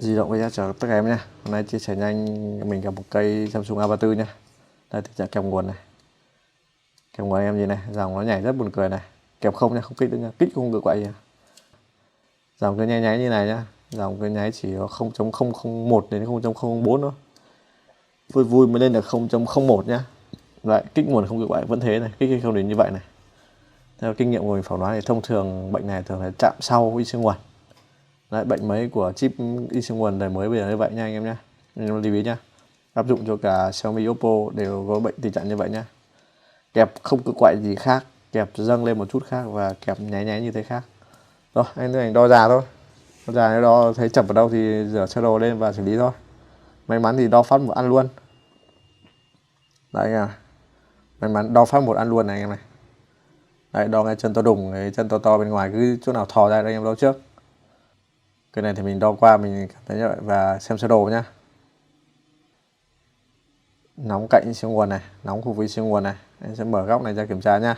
Di động với chào tất cả em nha. Hôm nay chia sẻ nhanh mình gặp một cây Samsung A34 nha. Đây tình trạng kẹp nguồn này. Kẹp nguồn em gì này, dòng nó nhảy rất buồn cười này. Kẹp không nha, không kích nữa nha, kích không được vậy. Dòng cứ nháy nháy như này nhá. Dòng cứ nháy chỉ có 0.001 đến 0.004 thôi. Vui vui mới lên được 0.01 nhá. Lại kích nguồn không được vậy vẫn thế này, kích không đến như vậy này. Theo kinh nghiệm của mình phỏng đoán thì thông thường bệnh này thường là chạm sau IC nguồn. Đấy, bệnh mấy của chip IC nguồn đời mới bây giờ như vậy nha anh em nhé. Anh em lưu ý nhá. Áp dụng cho cả Xiaomi, Oppo đều có bệnh tình trạng như vậy nhá. Kẹp không cứ quậy gì khác, kẹp dâng lên một chút khác và kẹp nháy nháy như thế khác. Rồi, anh đo già thôi. Đo già nếu đo thấy chậm ở đâu thì rửa sơ đồ lên và xử lý thôi. May mắn thì đo phát một ăn luôn. Đấy anh em. May mắn đo phát một ăn luôn này anh em này. Đấy, đo ngay chân to đùng, cái chân to to bên ngoài cứ chỗ nào thò ra đây anh em đo trước. Cái này thì mình đo qua mình cảm thấy như vậy và xem sơ đồ nhá. Nóng cạnh siêu nguồn này, nóng khu vực siêu nguồn này. Em sẽ mở góc này ra kiểm tra nhá.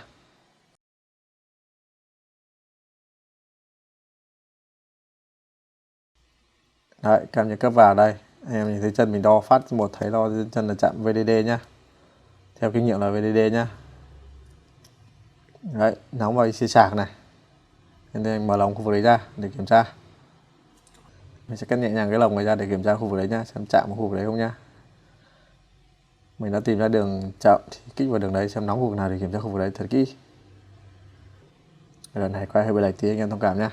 Đấy, cam nhiệt cấp vào đây. Anh em nhìn thấy chân mình đo phát một thấy đo chân là chạm VDD nhá. Theo kinh nghiệm là VDD nhá. Đấy, nóng vào IC sạc này. Nên anh mở lồng khu vực đấy ra để kiểm tra. Mình sẽ cắt nhẹ nhàng cái lồng này ra để kiểm tra khu vực đấy nhá, xem chạm vào khu vực đấy không nhá. Mình đã tìm ra đường chạm thì kích vào đường đấy xem nóng khu vực nào để kiểm tra khu vực đấy thật kỹ. Lần này quay hơi bị lệch tí anh em thông cảm nhá.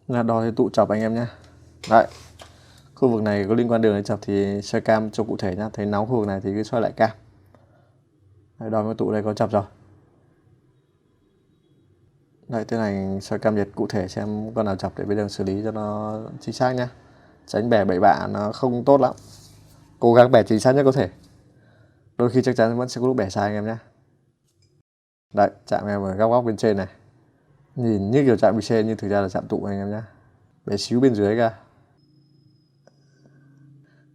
Là đo thì tụ chập anh em nhé. Đấy, khu vực này có liên quan đường đến chập thì xoay cam cho cụ thể nhá. Thấy nóng khu vực này thì cứ xoay lại cam. Đấy, đo cái tụ đây có chập rồi. Đây, thế này xoay cam nhiệt cụ thể xem con nào chập để bây giờ xử lý cho nó chính xác nhá. Tránh bẻ bậy bạ nó không tốt lắm. Cố gắng bẻ chính xác nhất có thể. Đôi khi chắc chắn vẫn sẽ có lúc bẻ sai anh em nhé. Đấy, chạm em ở góc góc bên trên này. Nhìn như kiểu chạm IC nhưng thực ra là chạm tụ anh em nhé. Bé xíu bên dưới cả.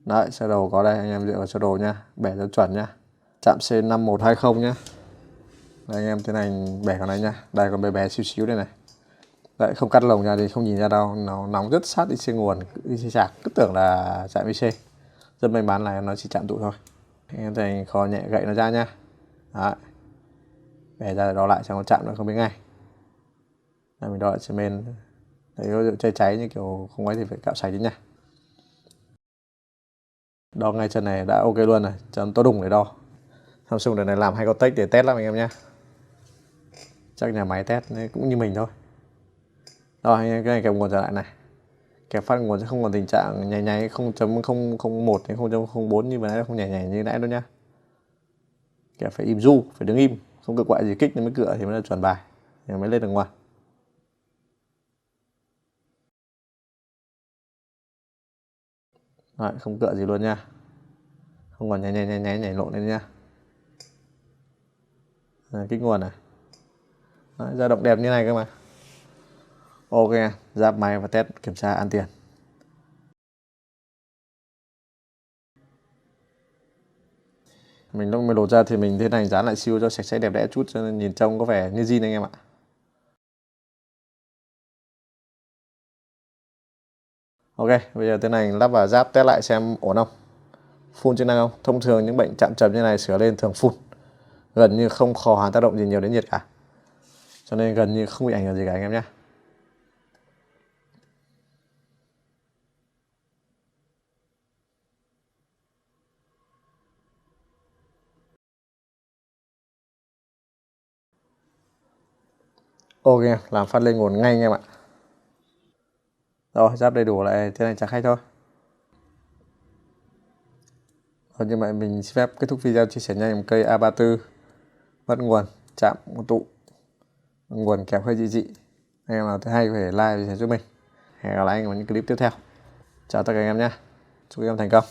Đấy, sơ đồ có đây anh em dựa vào sơ đồ nhá, bẻ cho chuẩn nhá. Chạm C5120 nhá. Đây anh em thế này bẻ con này nhá. Đây còn bé bé xíu xíu đây này. Đấy, không cắt lồng ra thì không nhìn ra đâu, nó nóng rất sát IC nguồn, IC sạc cứ tưởng là chạm IC. Rất may mắn là nó chỉ chạm tụ thôi. Anh em thấy khó nhẹ gậy nó ra nhá. Đấy. Bẻ ra đo lại cho nó chạm nó không biết ngay. Đây mình đo lại trên bên. Đấy có cháy cháy như kiểu không ấy thì phải cạo sạch đi nha. Đo ngay chân này đã ok luôn rồi, chân to đùng để đo. Samsung đợt này làm hay có tech để test lắm anh em nhé. Chắc nhà máy test cũng như mình thôi. Rồi anh em cái này kẹp nguồn trở lại này. Kẹp phát nguồn sẽ không còn tình trạng nhảy nháy 0.001 đến 0.04 như vừa nãy, không nhảy nhảy như nãy đâu nhá. Kẹp phải im du, phải đứng im, không cựa quậy gì kích nó mới cựa thì mới là chuẩn bài, thì mới lên được ngoài. Rồi, không cựa gì luôn nha. Không còn nhảy lộn lên nha. Rồi, kích nguồn này. Đấy, dao động đẹp như này cơ mà. Ok, giáp máy và test kiểm tra ăn tiền. Mình lúc mới lột ra thì mình thế này dán lại siêu cho sạch sẽ đẹp đẽ chút cho nên nhìn trông có vẻ như zin anh em ạ. Ok, bây giờ thế này lắp vào giáp test lại xem ổn không. Full chức năng không? Thông thường những bệnh chạm trầm như này sửa lên thường full. Gần như không khó hàn tác động gì nhiều đến nhiệt cả. Cho nên gần như không bị ảnh hưởng gì cả anh em nhé. Ok, làm phát lên nguồn ngay anh em ạ. Rồi, giáp đầy đủ lại thế này trả khách thôi. Rồi, như vậy mình xin phép kết thúc video chia sẻ nhanh một cây A34 mất nguồn, chạm tụ, nguồn kẹp hơi dị dị. Anh em nào thấy hay có thể like và share giúp mình. Hẹn gặp lại anh ở những clip tiếp theo. Chào tất cả anh em nhé. Chúc anh em thành công.